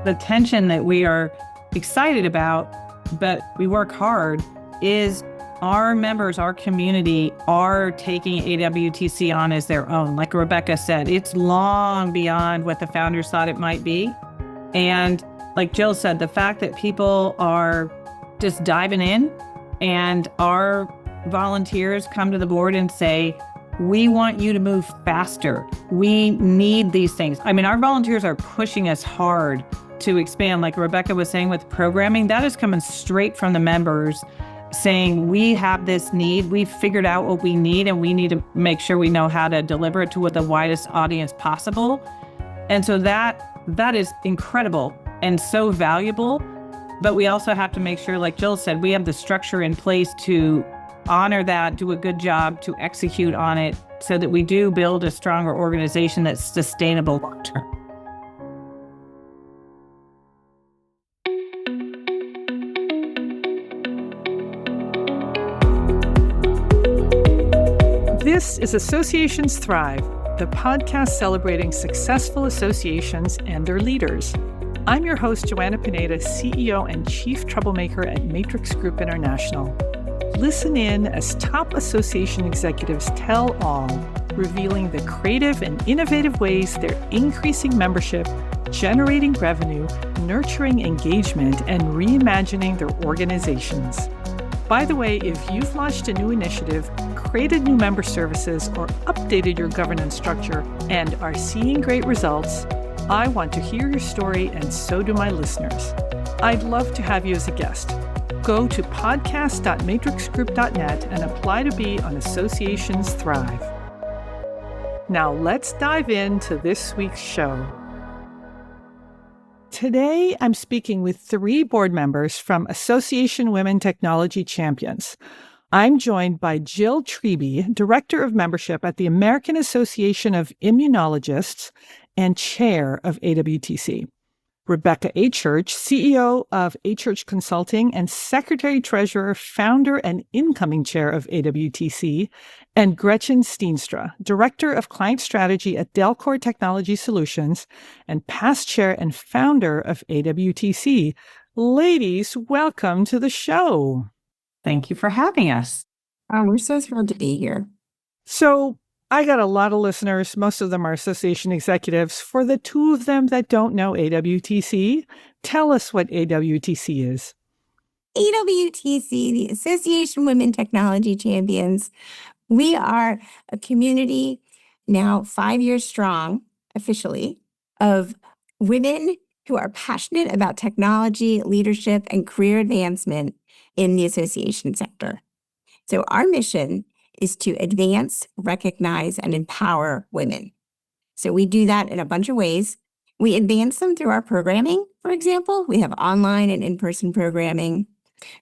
The tension that we are excited about, but we work hard, is our members, our community are taking AWTC on as their own. Like Rebecca said, it's long beyond what the founders thought it might be. And like Jill said, the fact that people are just diving in and our volunteers come to the board and say, we want you to move faster. We need these things. I mean, our volunteers are pushing us hard to expand. Like Rebecca was saying with programming, that is coming straight from the members saying, we have this need, we've figured out what we need, and we need to make sure we know how to deliver it to the widest audience possible. And so that is incredible and so valuable. But we also have to make sure, like Jill said, we have the structure in place to honor that, do a good job to execute on it so that we do build a stronger organization that's sustainable long term. This is Associations Thrive, the podcast celebrating successful associations and their leaders. I'm your host, Joanna Pineda, CEO and Chief Troublemaker at Matrix Group International. Listen in as top association executives tell all, revealing the creative and innovative ways they're increasing membership, generating revenue, nurturing engagement, and reimagining their organizations. By the way, if you've launched a new initiative, created new member services, or updated your governance structure and are seeing great results, I want to hear your story, and so do my listeners. I'd love to have you as a guest. Go to podcast.matrixgroup.net and apply to be on Associations Thrive. Now let's dive into this week's show. Today, I'm speaking with 3 board members from Association Women Technology Champions. I'm joined by Jill Treby, Director of Membership at the American Association of Immunologists and Chair of AWTC. Rebecca Achurch, CEO of Achurch Consulting and Secretary-Treasurer, Founder, and Incoming Chair of AWTC, and Gretchen Steenstra, Director of Client Strategy at Delcor Technology Solutions and past Chair and Founder of AWTC. Ladies, welcome to the show. Thank you for having us. Oh, we're so thrilled to be here. So, I got a lot of listeners. Most of them are association executives. For the 2 of them that don't know AWTC, tell us what AWTC is. AWTC, the Association Women Technology Champions. We are a community now 5 years strong, officially, of women who are passionate about technology, leadership, and career advancement in the association sector. So our mission is to advance, recognize, and empower women. So we do that in a bunch of ways. We advance them through our programming, for example. We have online and in-person programming.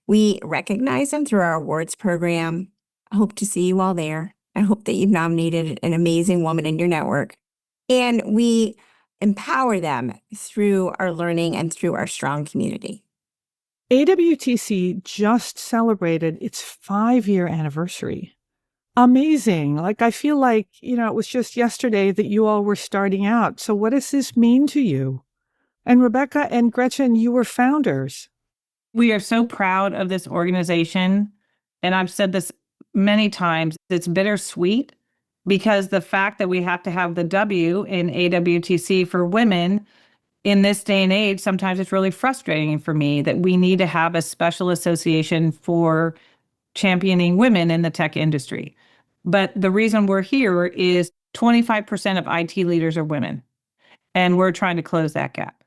We recognize them through our awards program. I hope to see you all there. I hope that you've nominated an amazing woman in your network. And we empower them through our learning and through our strong community. AWTC just celebrated its 5-year anniversary. Amazing. I feel like, it was just yesterday that you all were starting out. So what does this mean to you? And Rebecca and Gretchen, you were founders. We are so proud of this organization. And I've said this many times, it's bittersweet because the fact that we have to have the W in AWTC for women in this day and age, sometimes it's really frustrating for me that we need to have a special association for championing women in the tech industry. But the reason we're here is 25% of IT leaders are women, and we're trying to close that gap.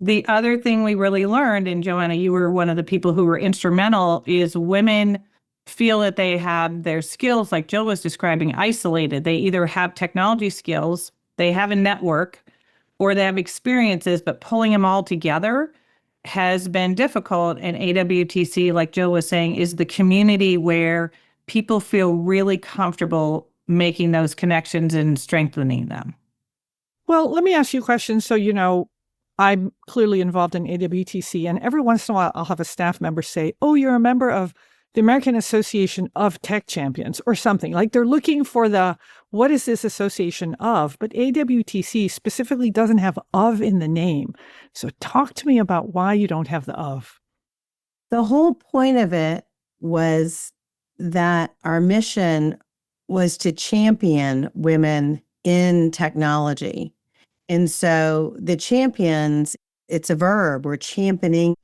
The other thing we really learned, and Joanna, you were one of the people who were instrumental, is women feel that they have their skills, like Jill was describing, isolated. They either have technology skills, they have a network, or they have experiences, but pulling them all together has been difficult. And AWTC, like Jill was saying, is the community where people feel really comfortable making those connections and strengthening them. Well, let me ask you a question. So, I'm clearly involved in AWTC, and every once in a while I'll have a staff member say, oh, you're a member of the American Association of Tech Champions or something. Like they're looking for what is this association of? But AWTC specifically doesn't have of in the name. So talk to me about why you don't have the of. The whole point of it was that our mission was to champion women in technology. And so the champions, it's a verb. We're championing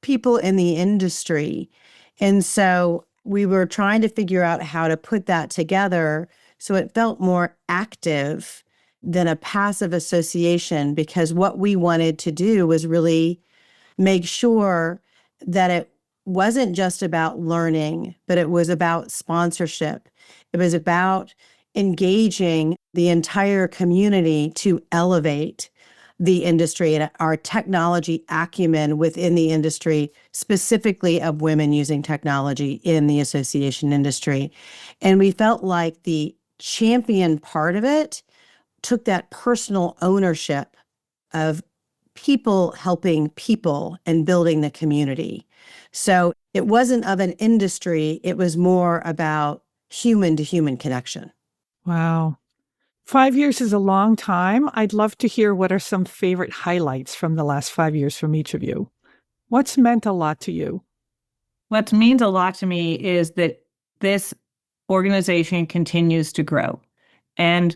people in the industry. And so we were trying to figure out how to put that together so it felt more active than a passive association, because what we wanted to do was really make sure that it wasn't just about learning, but it was about sponsorship. It was about engaging the entire community to elevate the industry and our technology acumen within the industry, specifically of women using technology in the association industry. And we felt like the champion part of it took that personal ownership of people helping people and building the community. So it wasn't of an industry, it was more about human to human connection. Wow. 5 years is a long time. I'd love to hear what are some favorite highlights from the last 5 years from each of you. What's meant a lot to you? What means a lot to me is that this organization continues to grow, and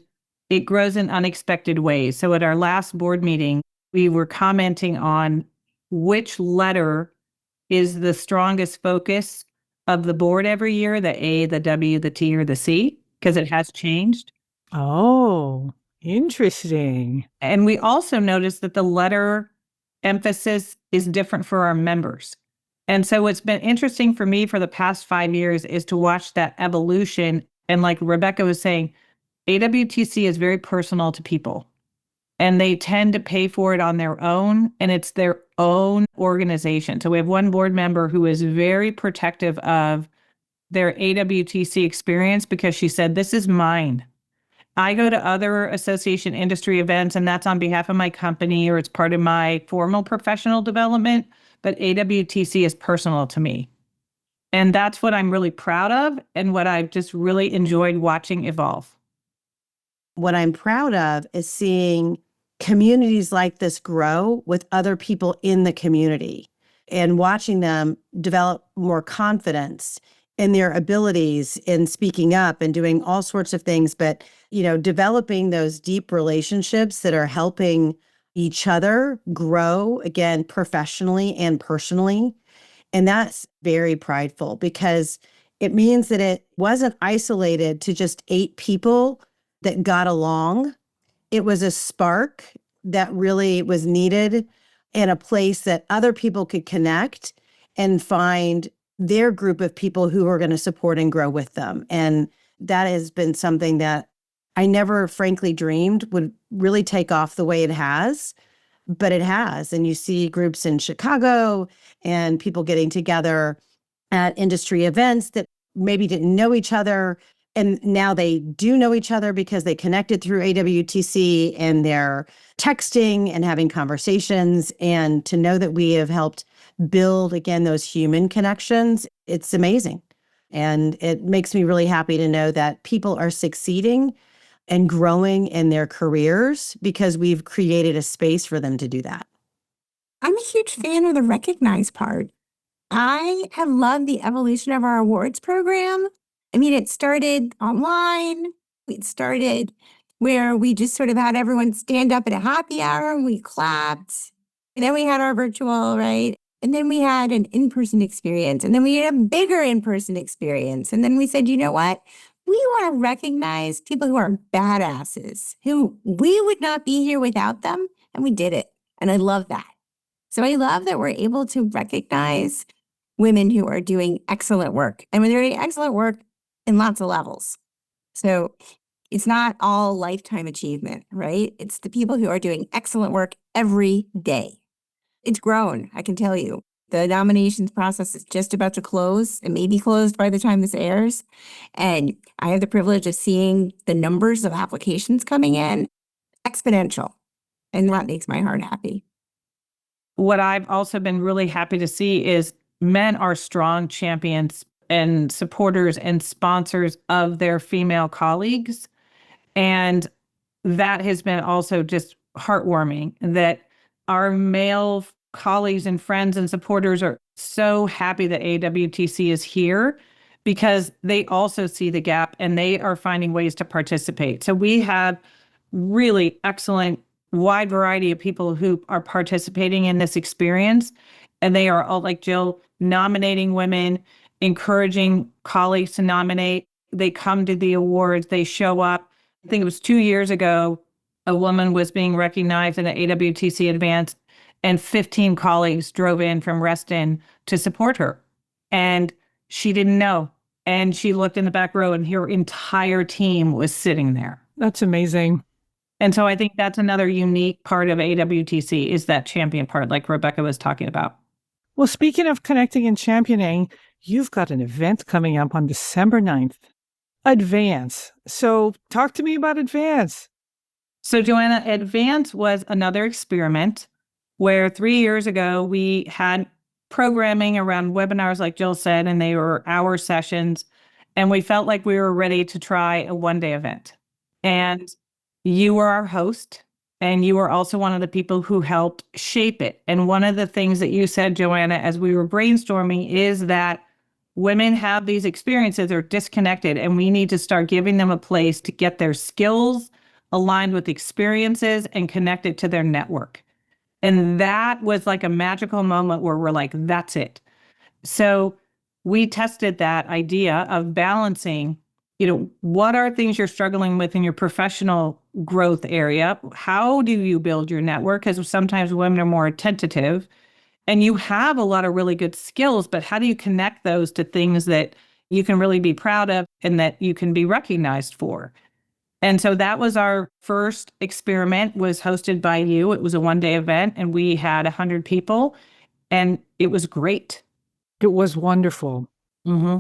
it grows in unexpected ways. So at our last board meeting, we were commenting on which letter is the strongest focus of the board every year, the A, the W, the T, or the C, because it has changed. Oh, interesting. And we also noticed that the letter emphasis is different for our members. And so what's been interesting for me for the past 5 years is to watch that evolution. And like Rebecca was saying, AWTC is very personal to people, and they tend to pay for it on their own, and it's their own organization. So we have one board member who is very protective of their AWTC experience because she said, this is mine. I go to other association industry events, and that's on behalf of my company or it's part of my formal professional development, but AWTC is personal to me. And that's what I'm really proud of and what I've just really enjoyed watching evolve. What I'm proud of is seeing communities like this grow with other people in the community and watching them develop more confidence in their abilities in speaking up and doing all sorts of things, but, developing those deep relationships that are helping each other grow, again, professionally and personally. And that's very prideful because it means that it wasn't isolated to just 8 people that got along. It was a spark that really was needed in a place that other people could connect and find their group of people who are going to support and grow with them. And that has been something that I never frankly dreamed would really take off the way it has, but it has. And you see groups in Chicago and people getting together at industry events that maybe didn't know each other. And now they do know each other because they connected through AWTC and they're texting and having conversations. And to know that we have helped build, again, those human connections, it's amazing. And it makes me really happy to know that people are succeeding and growing in their careers because we've created a space for them to do that. I'm a huge fan of the recognize part. I have loved the evolution of our awards program. I mean, it started online. It started where we just sort of had everyone stand up at a happy hour and we clapped. And then we had our virtual, right? And then we had an in-person experience. And then we had a bigger in-person experience. And then we said, you know what? We want to recognize people who are badasses, who we would not be here without them. And we did it. And I love that. So I love that we're able to recognize women who are doing excellent work. And when they're doing excellent work in lots of levels. So it's not all lifetime achievement, right? It's the people who are doing excellent work every day. It's grown, I can tell you. The nominations process is just about to close. It may be closed by the time this airs. And I have the privilege of seeing the numbers of applications coming in exponential. And that makes my heart happy. What I've also been really happy to see is men are strong champions and supporters and sponsors of their female colleagues. And that has been also just heartwarming that our male colleagues and friends and supporters are so happy that AWTC is here because they also see the gap and they are finding ways to participate. So we have really excellent wide variety of people who are participating in this experience. And they are all, like Jill, nominating women, encouraging colleagues to nominate. They come to the awards, they show up. I think it was 2 years ago, a woman was being recognized in the AWTC Advance, and 15 colleagues drove in from Reston to support her. And she didn't know. And she looked in the back row and her entire team was sitting there. That's amazing. And so I think that's another unique part of AWTC is that champion part, like Rebecca was talking about. Well, speaking of connecting and championing, you've got an event coming up on December 9th. Advance. So talk to me about Advance. So Joanna, Advance was another experiment where 3 years ago we had programming around webinars, like Jill said, and they were hour sessions. And we felt like we were ready to try a one-day event. And you were our host, and you were also one of the people who helped shape it. And one of the things that you said, Joanna, as we were brainstorming is that women have these experiences, they're disconnected, and we need to start giving them a place to get their skills aligned with experiences and connected to their network. And that was like a magical moment where we're like, that's it. So we tested that idea of balancing, what are things you're struggling with in your professional growth area? How do you build your network? Because sometimes women are more tentative and you have a lot of really good skills, but how do you connect those to things that you can really be proud of and that you can be recognized for? And so that was our first experiment, was hosted by you. It was a one-day event and we had 100 people and it was great. It was wonderful. Mm-hmm.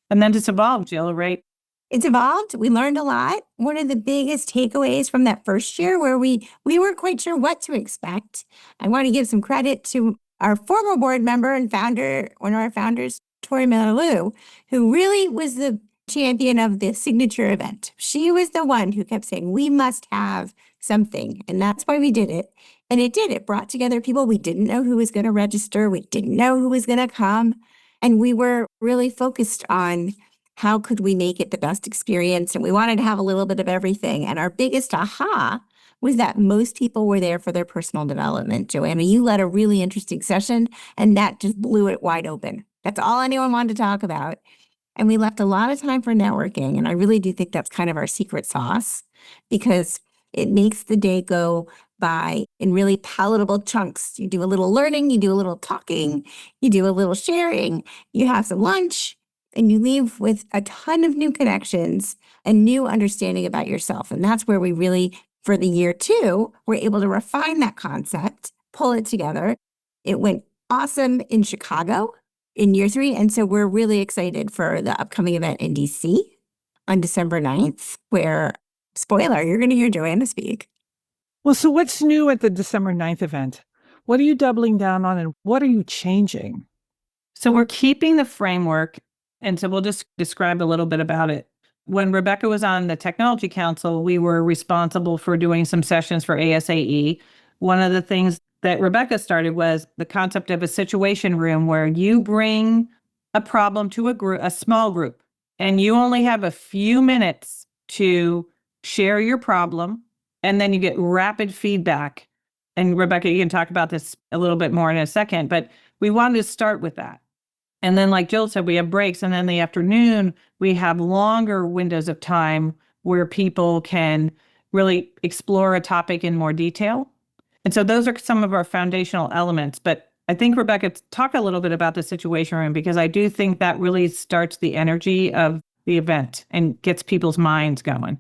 And then it's evolved, Jill, right? It's evolved. We learned a lot. One of the biggest takeaways from that first year where we weren't quite sure what to expect. I want to give some credit to our former board member and founder, one of our founders, Tori Miller, who really was the champion of the signature event. She was the one who kept saying, we must have something. And that's why we did it. And it did. It brought together people we didn't know who was going to register. We didn't know who was going to come. And we were really focused on how could we make it the best experience? And we wanted to have a little bit of everything. And our biggest aha was that most people were there for their personal development. Joanna, you led a really interesting session, and that just blew it wide open. That's all anyone wanted to talk about. And we left a lot of time for networking. And I really do think that's kind of our secret sauce, because it makes the day go by in really palatable chunks. You do a little learning, you do a little talking, you do a little sharing, you have some lunch, and you leave with a ton of new connections and new understanding about yourself. And that's where we really, for the year 2, were able to refine that concept, pull it together. It went awesome in Chicago in year 3. And so we're really excited for the upcoming event in DC on December 9th, where, spoiler, you're going to hear Joanna speak. Well, so what's new at the December 9th event? What are you doubling down on and what are you changing? So we're keeping the framework. And so we'll just describe a little bit about it. When Rebecca was on the Technology Council, we were responsible for doing some sessions for ASAE. One of the things that Rebecca started was the concept of a situation room where you bring a problem to a small group, and you only have a few minutes to share your problem, and then you get rapid feedback. And Rebecca, you can talk about this a little bit more in a second, but we wanted to start with that. And then, like Jill said, we have breaks. And then in the afternoon, we have longer windows of time where people can really explore a topic in more detail. And so those are some of our foundational elements. But I think, Rebecca, talk a little bit about the situation room, because I do think that really starts the energy of the event and gets people's minds going.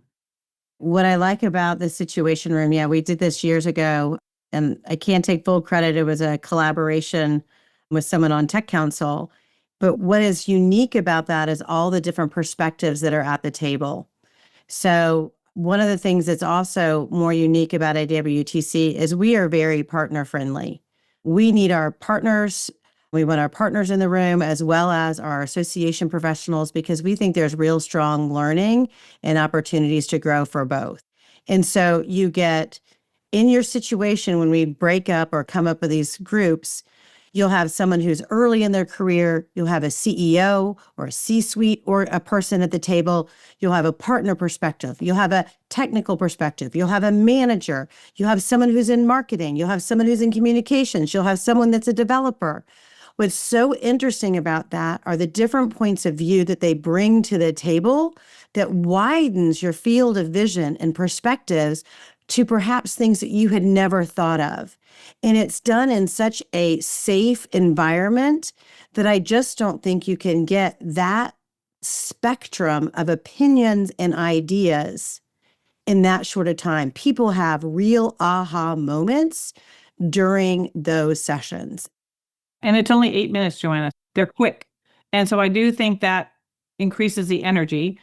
What I like about the situation room, we did this years ago, and I can't take full credit. It was a collaboration with someone on Tech Council. But what is unique about that is all the different perspectives that are at the table. So one of the things that's also more unique about AWTC is we are very partner friendly. We need our partners We want our partners in the room as well as our association professionals because we think there's real strong learning and opportunities to grow for both. And so you get in your situation when we break up or come up with these groups, you'll have someone who's early in their career. You'll have a CEO or a C-suite or a person at the table. You'll have a partner perspective. You'll have a technical perspective. You'll have a manager. You'll have someone who's in marketing. You'll have someone who's in communications. You'll have someone that's a developer. What's so interesting about that are the different points of view that they bring to the table that widens your field of vision and perspectives to perhaps things that you had never thought of. And it's done in such a safe environment that I just don't think you can get that spectrum of opinions and ideas in that short of time. People have real aha moments during those sessions. And it's only 8 minutes, Joanna. They're quick. And so I do think that increases the energy.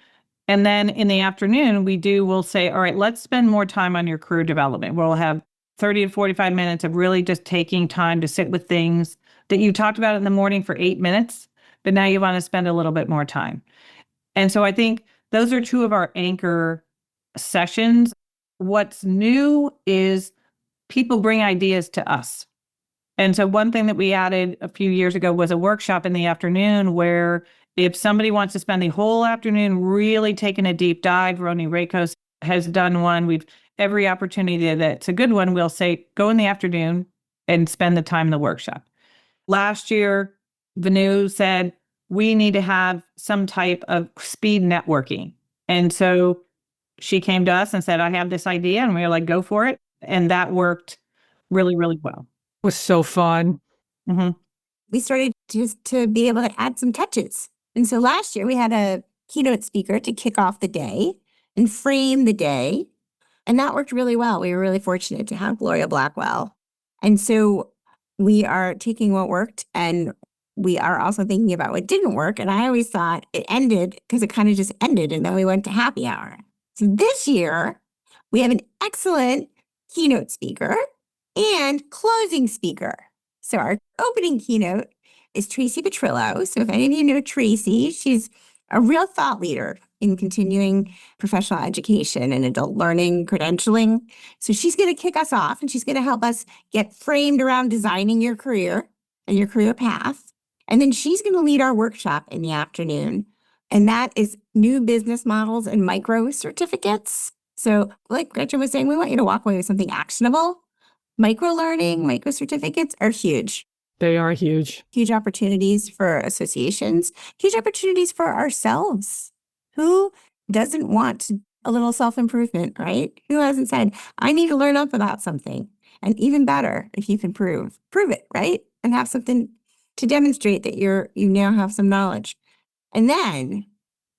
And then in the afternoon, we'll say, all right, let's spend more time on your career development. We'll have 30 to 45 minutes of really just taking time to sit with things that you talked about in the morning for 8 minutes, but now you want to spend a little bit more time. And so I think those are two of our anchor sessions. What's new is people bring ideas to us. And so one thing that we added a few years ago was a workshop in the afternoon where if somebody wants to spend the whole afternoon really taking a deep dive, Roni Rakos has done one. We've every opportunity that's a good one, we'll say, go in the afternoon and spend the time in the workshop. Last year, Vanu said, we need to have some type of speed networking. And so she came to us and said, I have this idea. And we were like, go for it. And that worked really, really well. It was so fun. Mm-hmm. We started just to be able to add some touches. And so last year we had a keynote speaker to kick off the day and frame the day. And that worked really well. We were really fortunate to have Gloria Blackwell. And so we are taking what worked and we are also thinking about what didn't work. And I always thought it ended because it kind of just ended and then we went to happy hour. So this year we have an excellent keynote speaker and closing speaker. So our opening keynote is Tracy Petrillo. So if any of you know Tracy, she's a real thought leader in continuing professional education and adult learning credentialing. So she's going to kick us off and she's going to help us get framed around designing your career and your career path. And then she's going to lead our workshop in the afternoon. And that is new business models and micro certificates. So like Gretchen was saying, we want you to walk away with something actionable. Micro learning, micro certificates are huge. They are huge. Huge opportunities for associations, huge opportunities for ourselves. Who doesn't want a little self-improvement, right? Who hasn't said, I need to learn up about something? And even better, if you can prove it, right? And have something to demonstrate that you now have some knowledge. And then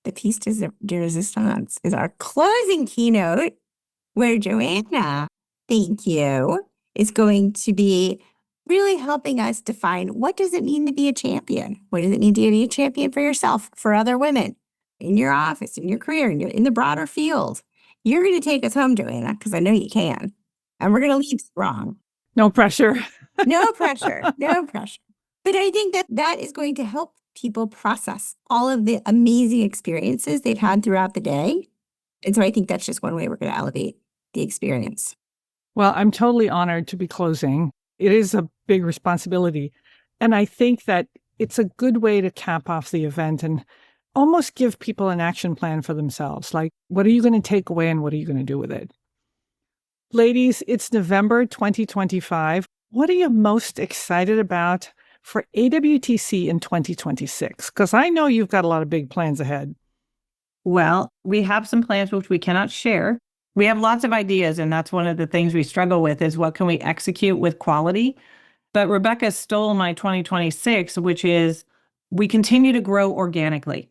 the piece de resistance is our closing keynote where Joanna, thank you, is going to be really helping us define what does it mean to be a champion? What does it mean to be a champion for yourself, for other women, in your office, in your career, in the broader field? You're going to take us home, Joanna, because I know you can. And we're going to leave strong. No pressure. No pressure. No pressure. But I think that is going to help people process all of the amazing experiences they've had throughout the day. And so I think that's just one way we're going to elevate the experience. Well, I'm totally honored to be closing. It is a big responsibility. And I think that it's a good way to cap off the event and almost give people an action plan for themselves. Like, what are you going to take away and what are you going to do with it? Ladies, it's November 2025. What are you most excited about for AWTC in 2026? Because I know you've got a lot of big plans ahead. Well, we have some plans which we cannot share. We have lots of ideas, and that's one of the things we struggle with is what can we execute with quality? But Rebecca stole my 2026, which is we continue to grow organically.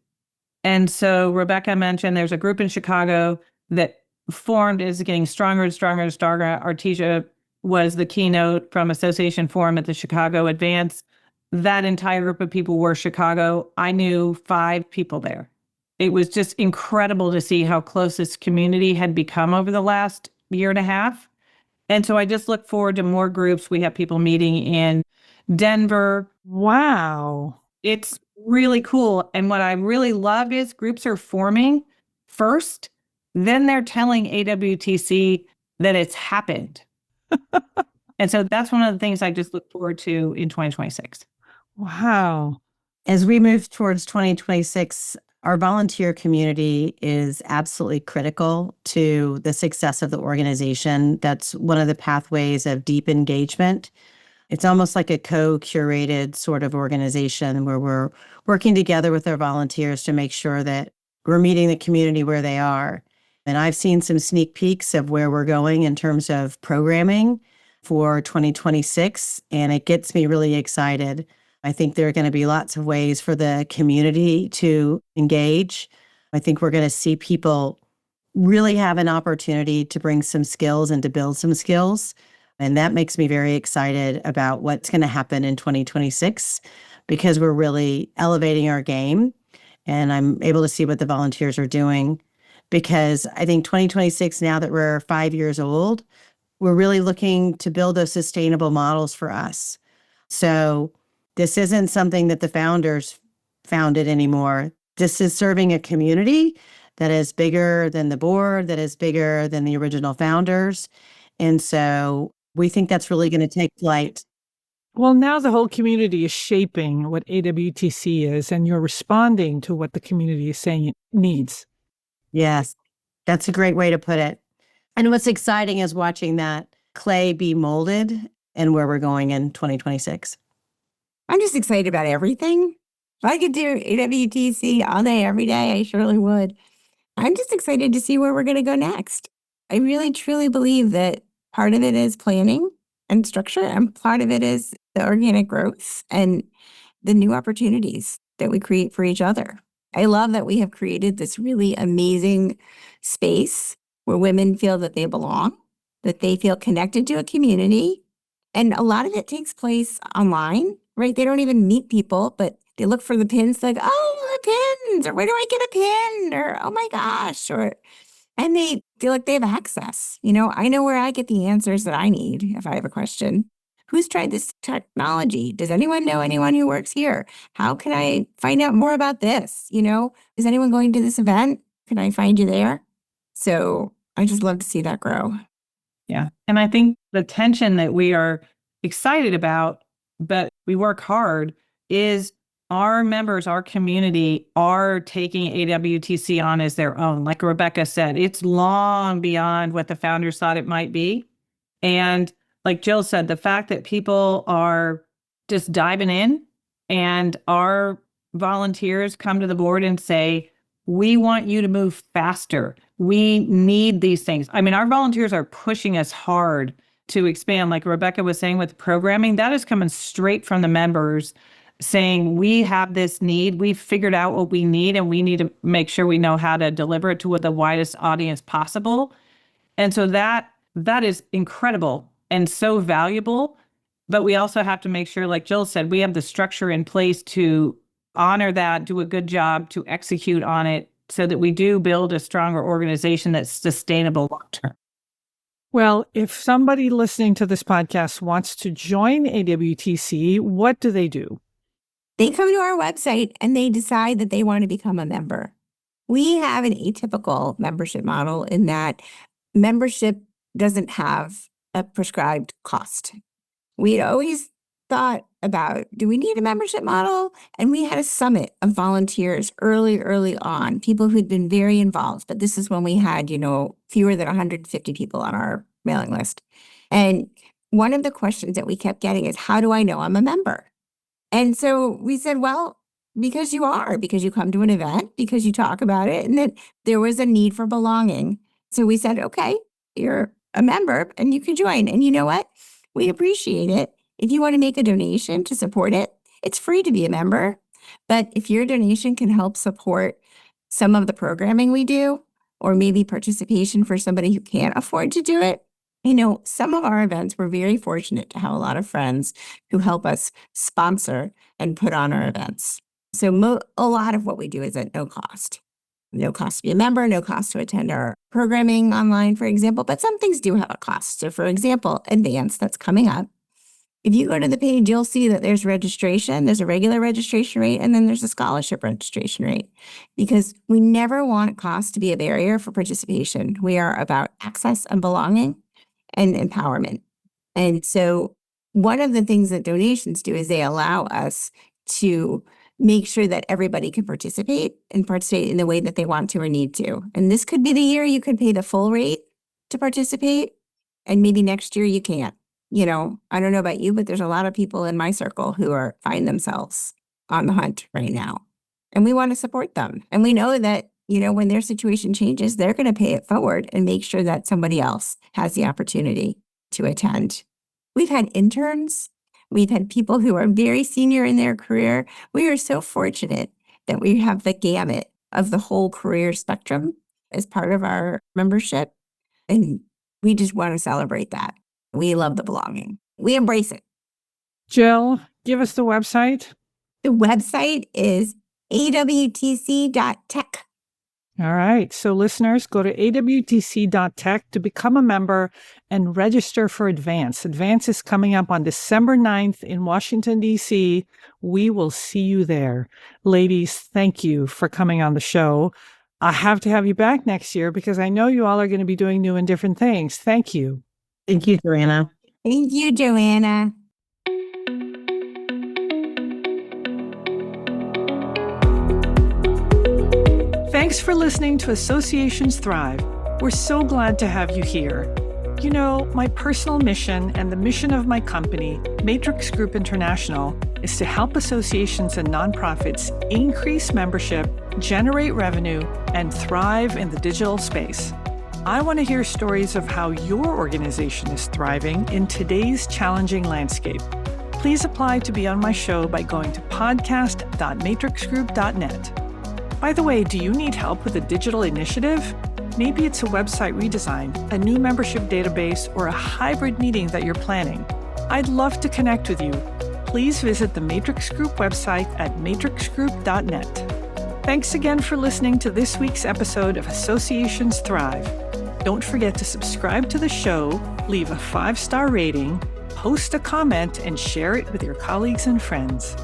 And so Rebecca mentioned there's a group in Chicago that formed, is getting stronger and stronger and stronger. Artesia was the keynote from Association Forum at the Chicago Advance. That entire group of people were Chicago. I knew 5 people there. It was just incredible to see how close this community had become over the last year and a half. And so I just look forward to more groups. We have people meeting in Denver. Wow. It's really cool. And what I really love is groups are forming first, then they're telling AWTC that it's happened. And so that's one of the things I just look forward to in 2026. Wow. As we move towards 2026, our volunteer community is absolutely critical to the success of the organization. That's one of the pathways of deep engagement. It's almost like a co-curated sort of organization where we're working together with our volunteers to make sure that we're meeting the community where they are. And I've seen some sneak peeks of where we're going in terms of programming for 2026, and it gets me really excited. I think there are going to be lots of ways for the community to engage. I think we're going to see people really have an opportunity to bring some skills and to build some skills. And that makes me very excited about what's going to happen in 2026 because we're really elevating our game. And I'm able to see what the volunteers are doing because I think 2026, now that we're 5 years old, we're really looking to build those sustainable models for us. So this isn't something that the founders founded anymore. This is serving a community that is bigger than the board, that is bigger than the original founders. And so we think that's really going to take flight. Well, now the whole community is shaping what AWTC is, and you're responding to what the community is saying it needs. Yes, that's a great way to put it. And what's exciting is watching that clay be molded and where we're going in 2026. I'm just excited about everything. If I could do AWTC all day, every day, I surely would. I'm just excited to see where we're going to go next. I really, truly believe that part of it is planning and structure, and part of it is the organic growth and the new opportunities that we create for each other. I love that we have created this really amazing space where women feel that they belong, that they feel connected to a community. And a lot of it takes place online, right? They don't even meet people, but they look for the pins like, oh, the pins, or where do I get a pin? Or, oh my gosh, and they feel like they have access. I know where I get the answers that I need if I have a question. Who's tried this technology? Does anyone know anyone who works here? How can I find out more about this? Is anyone going to this event? Can I find you there? So I just love to see that grow. Yeah. And I think the tension that we are excited about, but we work hard, is our members, our community are taking AWTC on as their own. Like Rebecca said, it's long beyond what the founders thought it might be. And like Jill said, the fact that people are just diving in and our volunteers come to the board and say, we want you to move faster. We need these things. I mean, our volunteers are pushing us hard to expand. Like Rebecca was saying with programming, that is coming straight from the members saying, we have this need. We've figured out what we need, and we need to make sure we know how to deliver it to the widest audience possible. And so that is incredible and so valuable. But we also have to make sure, like Jill said, we have the structure in place to honor that, do a good job to execute on it so that we do build a stronger organization that's sustainable long-term. Well, if somebody listening to this podcast wants to join AWTC, what do they do? They come to our website and they decide that they want to become a member. We have an atypical membership model in that membership doesn't have a prescribed cost. We'd always thought about, do we need a membership model? And we had a summit of volunteers early on, people who'd been very involved. But this is when we had, fewer than 150 people on our mailing list. And one of the questions that we kept getting is, how do I know I'm a member? And so we said, well, because you are, because you come to an event, because you talk about it, and that there was a need for belonging. So we said, okay, you're a member and you can join. And you know what? We appreciate it. If you want to make a donation to support it, it's free to be a member. But if your donation can help support some of the programming we do, or maybe participation for somebody who can't afford to do it, some of our events, we're very fortunate to have a lot of friends who help us sponsor and put on our events. So a lot of what we do is at no cost. No cost to be a member, no cost to attend our programming online, for example, but some things do have a cost. So for example, Advance that's coming up. If you go to the page, you'll see that there's registration, there's a regular registration rate, and then there's a scholarship registration rate, because we never want cost to be a barrier for participation. We are about access and belonging and empowerment. And so one of the things that donations do is they allow us to make sure that everybody can participate and participate in the way that they want to or need to. And this could be the year you could pay the full rate to participate, and maybe next year you can't. You know, I don't know about you, but there's a lot of people in my circle who find themselves on the hunt right now. And we want to support them. And we know that, you know, when their situation changes, they're going to pay it forward and make sure that somebody else has the opportunity to attend. We've had interns. We've had people who are very senior in their career. We are so fortunate that we have the gamut of the whole career spectrum as part of our membership. And we just want to celebrate that. We love the belonging. We embrace it. Jill, give us the website. The website is awtc.tech. All right. So listeners, go to awtc.tech to become a member and register for Advance. Advance is coming up on December 9th in Washington, D.C. We will see you there. Ladies, thank you for coming on the show. I have to have you back next year because I know you all are going to be doing new and different things. Thank you. Thank you, Joanna. Thank you, Joanna. Thanks for listening to Associations Thrive. We're so glad to have you here. You know, my personal mission and the mission of my company, Matrix Group International, is to help associations and nonprofits increase membership, generate revenue, and thrive in the digital space. I want to hear stories of how your organization is thriving in today's challenging landscape. Please apply to be on my show by going to podcast.matrixgroup.net. By the way, do you need help with a digital initiative? Maybe it's a website redesign, a new membership database, or a hybrid meeting that you're planning. I'd love to connect with you. Please visit the Matrix Group website at matrixgroup.net. Thanks again for listening to this week's episode of Associations Thrive. Don't forget to subscribe to the show, leave a 5-star rating, post a comment, and share it with your colleagues and friends.